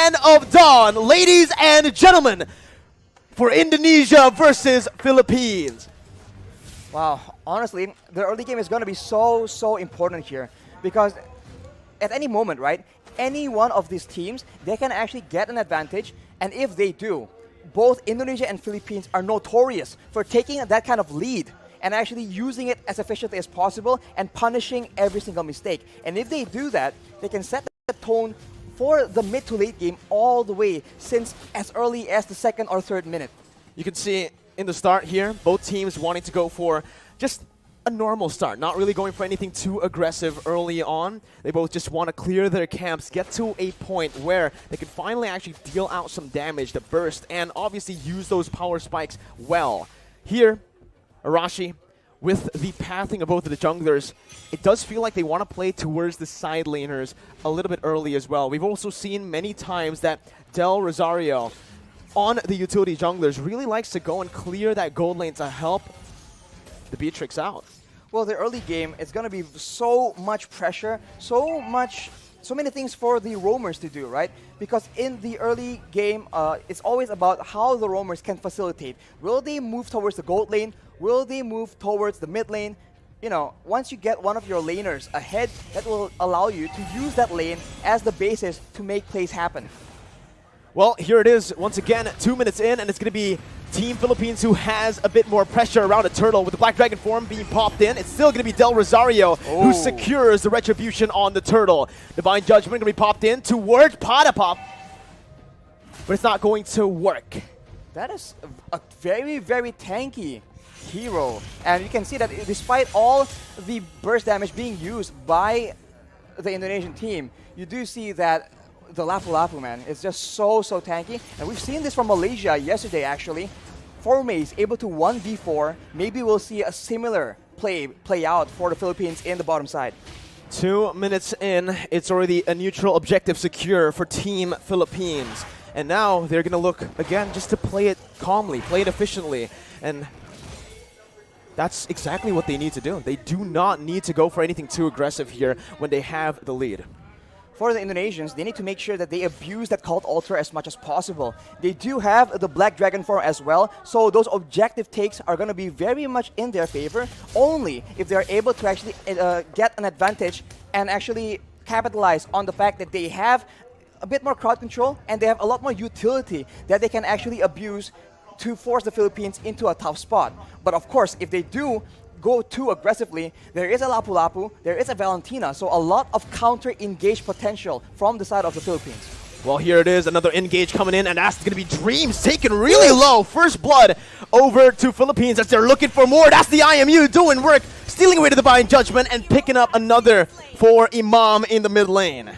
Man of Dawn, ladies and gentlemen, for Indonesia versus Philippines. Wow, honestly, the early game is going to be so important here because at any moment, right, any one of these teams, they can actually get an advantage, and if they do, both Indonesia and Philippines are notorious for taking that kind of lead and actually using it as efficiently as possible and punishing every single mistake. And if they do that, they can set the tone for the mid to late game all the way since as early as the 2nd or 3rd minute. You can see in the start here, both teams wanting to go for just a normal start, not really going for anything too aggressive early on. They both just want to clear their camps, get to a point where they can finally actually deal out some damage to burst and obviously use those power spikes well. Here, Arashi, with the pathing of both of the junglers, it does feel like they want to play towards the side laners a little bit early as well. We've also seen many times that Del Rosario on the utility junglers really likes to go and clear that gold lane to help the Beatrix out. Well, the early game, it's going to be so much pressure, so many things for the roamers to do, right? Because in the early game, it's always about how the roamers can facilitate. Will they move towards the gold lane? Will they move towards the mid lane? You know, once you get one of your laners ahead, that will allow you to use that lane as the basis to make plays happen. Well, here it is once again, 2 minutes in, and it's going to be Team Philippines who has a bit more pressure around a turtle with the Black Dragon form being popped in. It's still going to be Del Rosario who secures the retribution on the turtle. Divine Judgment going to be popped in towards Patapop, but it's not going to work. That is a very tanky hero, and you can see that despite all the burst damage being used by the Indonesian team, you do see that the Lapu-Lapu, man, is just so tanky. And we've seen this from Malaysia yesterday, actually. Formace able to 1v4. Maybe we'll see a similar play out for the Philippines in the bottom side. 2 minutes in, it's already a neutral objective secure for Team Philippines. And now they're going to look, again, just to play it calmly, play it efficiently. And that's exactly what they need to do. They do not need to go for anything too aggressive here when they have the lead. For the Indonesians, they need to make sure that they abuse that Cult Altar as much as possible. They do have the Black Dragon form as well, so those objective takes are going to be very much in their favor, only if they're able to actually get an advantage and actually capitalize on the fact that they have a bit more crowd control and they have a lot more utility that they can actually abuse to force the Philippines into a tough spot. But of course, if they do go too aggressively, there is a Lapu-Lapu, there is a Valentina, so a lot of counter-engage potential from the side of the Philippines. Well, here it is, another engage coming in, and that's going to be Dreams taken really low. First blood over to Philippines as they're looking for more. That's the IMU doing work, stealing away to the Divine Judgment and picking up another for Imam in the mid lane.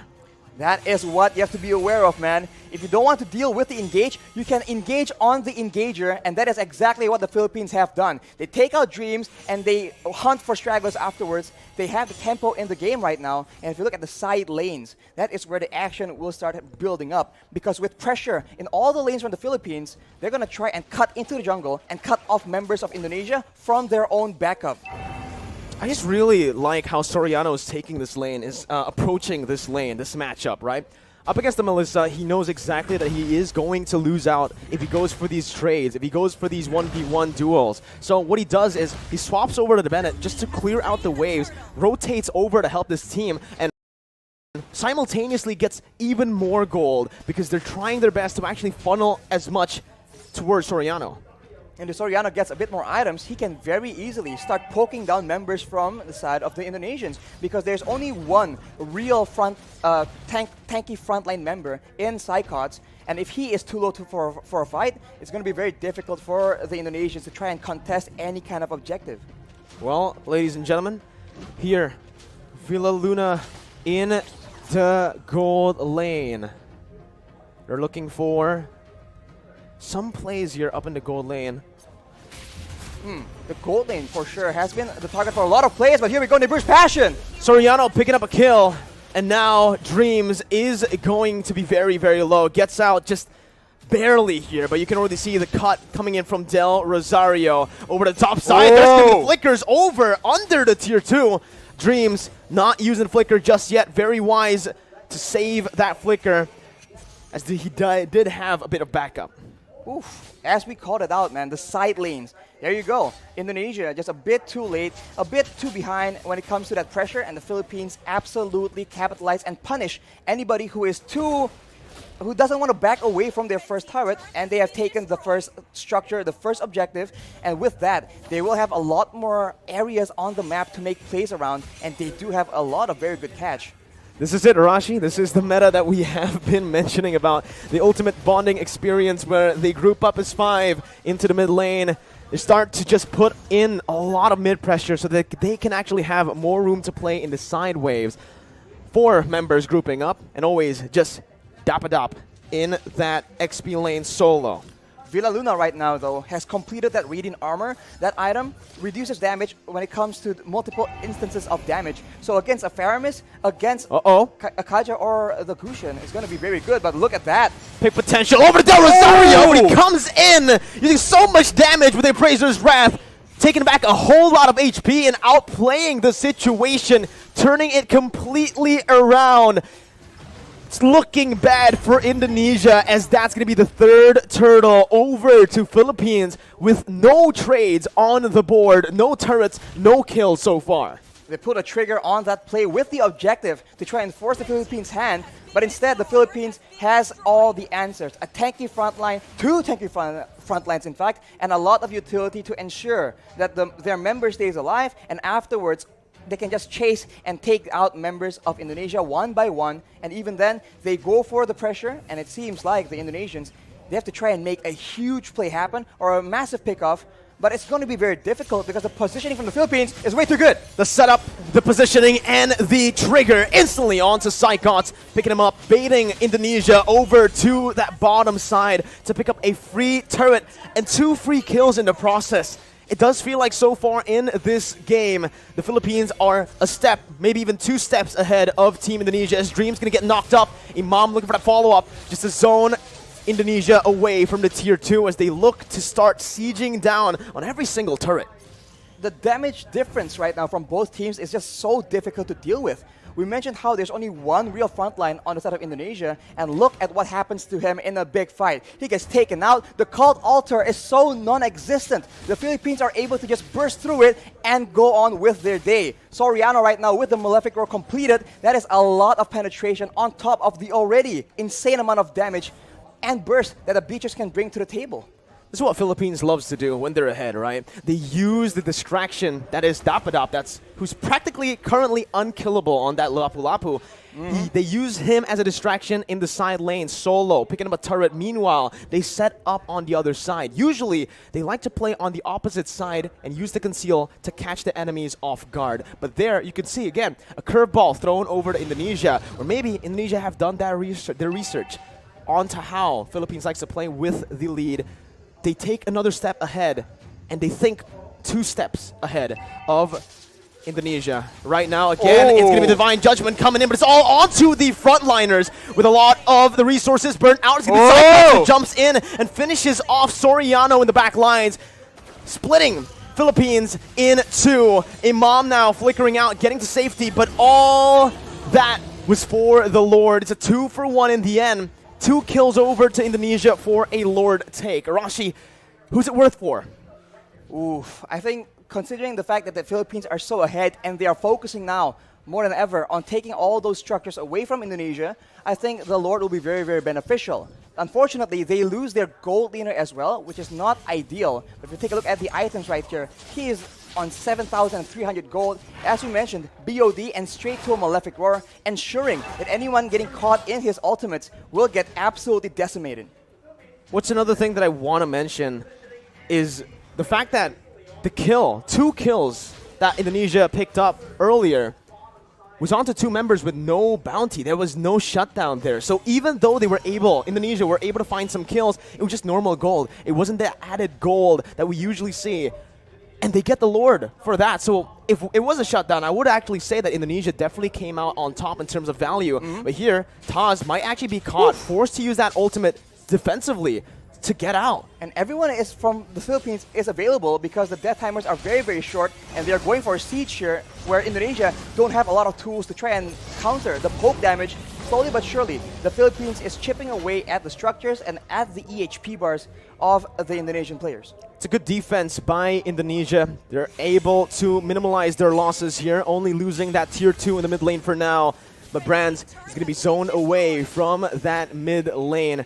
That is what you have to be aware of, man. If you don't want to deal with the engage, you can engage on the engager, and that is exactly what the Philippines have done. They take out Dreams, and they hunt for stragglers afterwards. They have the tempo in the game right now, and if you look at the side lanes, that is where the action will start building up. Because with pressure in all the lanes from the Philippines, they're going to try and cut into the jungle and cut off members of Indonesia from their own backup. I just really like how Soriano is taking this lane, is approaching this lane, this matchup, right? Up against the Melissa, he knows exactly that he is going to lose out if he goes for these trades, if he goes for these 1v1 duels. So what he does is he swaps over to the Bennett just to clear out the waves, rotates over to help this team, and simultaneously gets even more gold because they're trying their best to actually funnel as much towards Soriano. And if Soriano gets a bit more items, he can very easily start poking down members from the side of the Indonesians because there's only one real tanky frontline member in Psychots, and if he is too low for a fight, it's going to be very difficult for the Indonesians to try and contest any kind of objective. Well, ladies and gentlemen, here, Villa Luna in the gold lane. They're looking for some plays here up in the gold lane. The gold lane for sure has been the target for a lot of players, but here we go, Bruce Passion. Soriano picking up a kill, and now Dreams is going to be very low. Gets out just barely here, but you can already see the cut coming in from Del Rosario over the top side. There's going to be flickers over under the tier 2. Dreams not using flicker just yet. Very wise to save that flicker. as he did have a bit of backup. Oof. As we called it out, man, the side lanes. There you go. Indonesia just a bit too late, a bit too behind when it comes to that pressure, and the Philippines absolutely capitalize and punish anybody who doesn't want to back away from their first turret, and they have taken the first structure, the first objective, and with that, they will have a lot more areas on the map to make plays around, and they do have a lot of very good catch. This is it, Arashi. This is the meta that we have been mentioning about. The ultimate bonding experience where they group up as 5 into the mid lane. They start to just put in a lot of mid pressure so that they can actually have more room to play in the side waves. 4 members grouping up and always just dap-a-dap in that XP lane solo. Villa Luna right now, though, has completed that Radiant Armor. That item reduces damage when it comes to multiple instances of damage. So against a Faramis, against a Kaja or the Gusion, it's going to be very good. But look at that. Big potential over to Del Rosario when he comes in, using so much damage with Appraiser's Wrath, taking back a whole lot of HP and outplaying the situation, turning it completely around. It's looking bad for Indonesia, as that's going to be the 3rd turtle over to Philippines with no trades on the board, no turrets, no kills so far. They put a trigger on that play with the objective to try and force the Philippines' hand, but instead the Philippines has all the answers. A tanky front line, 2 tanky front lines in fact, and a lot of utility to ensure that their member stays alive, and afterwards they can just chase and take out members of Indonesia one by one, and even then, they go for the pressure, and it seems like the Indonesians, they have to try and make a huge play happen, or a massive pickoff, but it's going to be very difficult because the positioning from the Philippines is way too good. The setup, the positioning, and the trigger instantly onto Psychots, picking him up, baiting Indonesia over to that bottom side to pick up a free turret and 2 free kills in the process. It does feel like so far in this game, the Philippines are a step, maybe even 2 steps ahead of Team Indonesia, as Dream's going to get knocked up. Imam looking for that follow-up, just to zone Indonesia away from the tier 2 as they look to start sieging down on every single turret. The damage difference right now from both teams is just so difficult to deal with. We mentioned how there's only 1 real frontline on the side of Indonesia, and look at what happens to him in a big fight. He gets taken out. The cult altar is so non-existent. The Philippines are able to just burst through it and go on with their day. Soriano right now with the Malefic Roar completed. That is a lot of penetration on top of the already insane amount of damage and burst that the Beaches can bring to the table. This is what Philippines loves to do when they're ahead, right? They use the distraction that is Dapadap, who's practically currently unkillable on that Lapu-Lapu. They use him as a distraction in the side lane, solo, picking up a turret. Meanwhile, they set up on the other side. Usually, they like to play on the opposite side and use the conceal to catch the enemies off guard. But there, you can see, again, a curveball thrown over to Indonesia, or maybe Indonesia have done their research onto how Philippines likes to play with the lead. They take another step ahead, and they think 2 steps ahead of Indonesia. Right now, again, it's going to be Divine Judgment coming in, but it's all onto the frontliners with a lot of the resources burnt out. It's going to be Cyclops who jumps in and finishes off Soriano in the back lines, splitting Philippines in 2. Imam now flickering out, getting to safety, but all that was for the Lord. It's a 2-for-1 in the end. 2 kills over to Indonesia for a Lord take. Arashi, who's it worth for? Oof, I think considering the fact that the Philippines are so ahead and they are focusing now more than ever on taking all those structures away from Indonesia, I think the Lord will be very, very beneficial. Unfortunately, they lose their gold leaner as well, which is not ideal. But if you take a look at the items right here, he is on 7,300 gold. As we mentioned, BOD and straight to a Malefic Roar, ensuring that anyone getting caught in his ultimates will get absolutely decimated. What's another thing that I want to mention is the fact that the kill, 2 kills that Indonesia picked up earlier, was onto 2 members with no bounty. There was no shutdown there. So even though they were able, Indonesia were able to find some kills, it was just normal gold. It wasn't the added gold that we usually see. And they get the Lord for that. So if it was a shutdown, I would actually say that Indonesia definitely came out on top in terms of value. But here, Taz might actually be caught, forced to use that ultimate defensively to get out. And everyone is from the Philippines is available because the death timers are very, very short, and they're going for a siege here where Indonesia don't have a lot of tools to try and counter the poke damage slowly but surely, the Philippines is chipping away at the structures and at the EHP bars of the Indonesian players. It's a good defense by Indonesia. They're able to minimize their losses here, only losing that tier 2 in the mid lane for now. But Brands is going to be zoned away from that mid lane.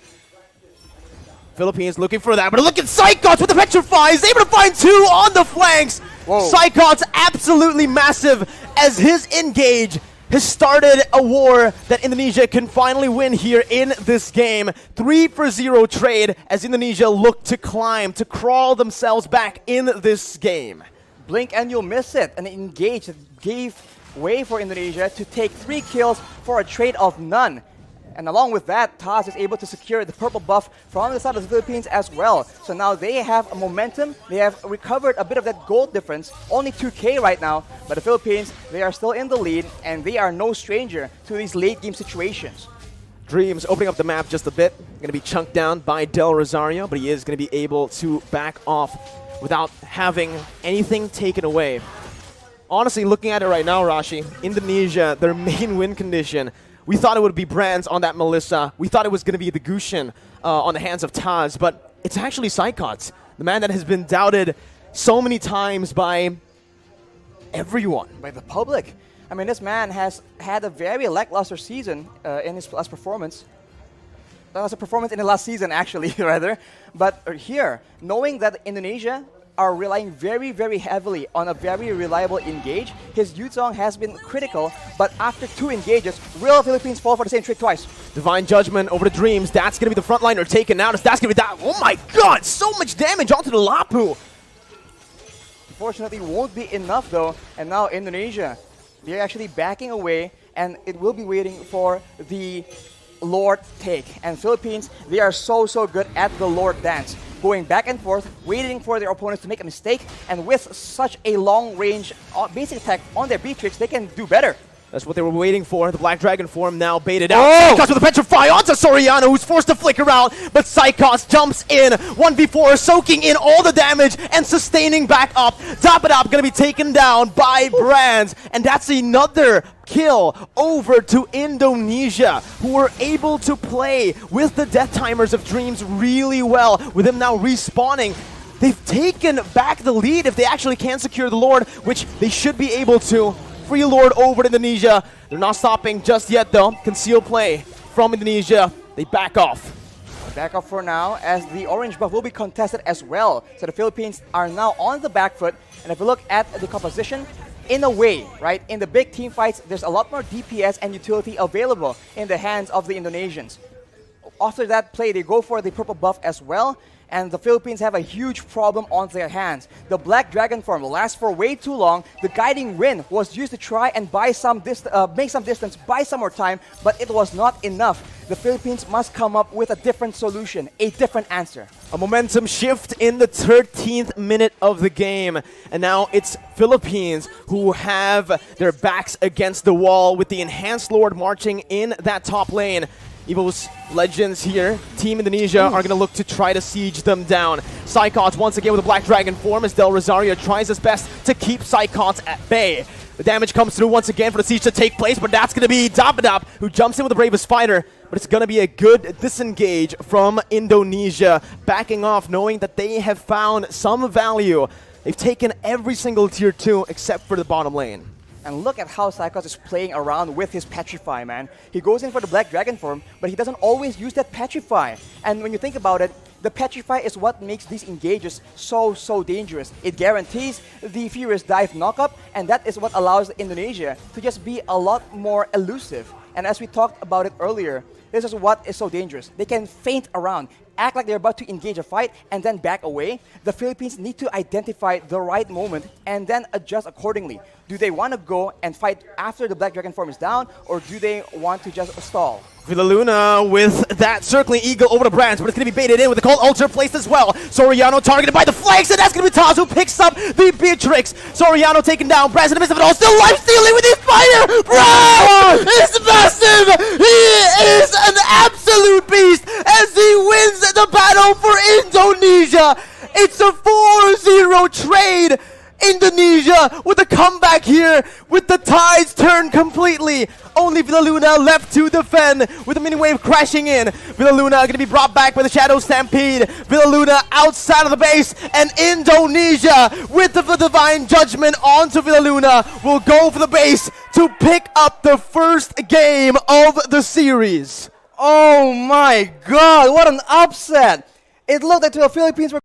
Philippines looking for that, but look at Skocak with the Petrify. He's able to find 2 on the flanks. Skocak's absolutely massive as his engage has started a war that Indonesia can finally win here in this game. 3-for-0 trade as Indonesia look to climb, to crawl themselves back in this game. Blink and you'll miss it. An engage that gave way for Indonesia to take 3 kills for a trade of none. And along with that, Taz is able to secure the purple buff from the side of the Philippines as well. So now they have a momentum. They have recovered a bit of that gold difference. Only 2K right now. But the Philippines, they are still in the lead. And they are no stranger to these late game situations. Dreams opening up the map just a bit. Going to be chunked down by Del Rosario. But he is going to be able to back off without having anything taken away. Honestly, looking at it right now, Rashi, Indonesia, their main win condition, we thought it would be Brands on that Melissa. We thought it was going to be the Gushin on the hands of Taz, but it's actually Skocak, the man that has been doubted so many times by everyone. By the public. I mean, this man has had a very lackluster season in his last performance. That was a performance in the last season, actually, rather. But here, knowing that Indonesia are relying very, very heavily on a very reliable engage. His Yuzong has been critical, but after 2 engages, will Philippines fall for the same trick twice? Divine Judgment over the Dreams. That's going to be the frontliner taken out. That's going to be that. Oh my god, so much damage onto the Lapu. Unfortunately, won't be enough though. And now Indonesia, they're actually backing away, and it will be waiting for the Lord take. And Philippines, they are so good at the Lord dance. Going back and forth, waiting for their opponents to make a mistake, and with such a long-range basic attack on their B-Tricks, they can do better. That's what they were waiting for. The Black Dragon form now baited out. Skocak with a Petrify onto Soriano, who's forced to flicker out, but Skocak jumps in. 1v4, soaking in all the damage and sustaining back up. Top it up, gonna be taken down by Brands, and that's another kill over to Indonesia, who were able to play with the death timers of Dreams really well, with him now respawning. They've taken back the lead if they actually can secure the Lord, which they should be able to. Free Lord over to Indonesia. They're not stopping just yet though. Concealed play from Indonesia. They back off. Back off for now, as the orange buff will be contested as well. So the Philippines are now on the back foot. And if you look at the composition, in a way, right, in the big team fights, there's a lot more DPS and utility available in the hands of the Indonesians. After that play, they go for the purple buff as well. And the Philippines have a huge problem on their hands. The Black Dragon form lasts for way too long. The Guiding Wind was used to try and buy some make some distance, buy some more time, but it was not enough. The Philippines must come up with a different solution, a different answer. A momentum shift in the 13th minute of the game. And now it's Philippines who have their backs against the wall with the Enhanced Lord marching in that top lane. EVOS Legends here, Team Indonesia are going to look to try to siege them down. Skocak once again with a Black Dragon form as Del Rosario tries his best to keep Skocak at bay. The damage comes through once again for the siege to take place, but that's going to be Dapadap who jumps in with the Bravest Fighter. But it's going to be a good disengage from Indonesia, backing off knowing that they have found some value. They've taken every single tier 2 except for the bottom lane. And look at how Skocak is playing around with his Petrify, man. He goes in for the Black Dragon form, but he doesn't always use that Petrify. And when you think about it, the Petrify is what makes these engages so dangerous. It guarantees the Furious Dive knockup, and that is what allows Indonesia to just be a lot more elusive. And as we talked about it earlier, this is what is so dangerous. They can feint around, act like they're about to engage a fight, and then back away. The Philippines need to identify the right moment and then adjust accordingly. Do they want to go and fight after the Black Dragon form is down, or do they want to just stall? Villaluna with that circling eagle over the Brands, but it's going to be baited in with the Cold Ulcer placed as well. Soriano targeted by the flanks, and that's going to be Taz who picks up the Beatrix. Soriano taken down, Brands in the midst of it all, still life stealing with his fire! Brands is massive! He is an absolute beast as he wins the battle for Indonesia! It's a 4-0 trade! Indonesia with a comeback here, with the tides turned completely. Only Villaluna left to defend with the mini wave crashing in. Villaluna going to be brought back by the Shadow Stampede. Villaluna outside of the base, and Indonesia with the Divine Judgment onto Villaluna will go for the base to pick up the first game of the series. Oh my god, what an upset! It looked like the Philippines were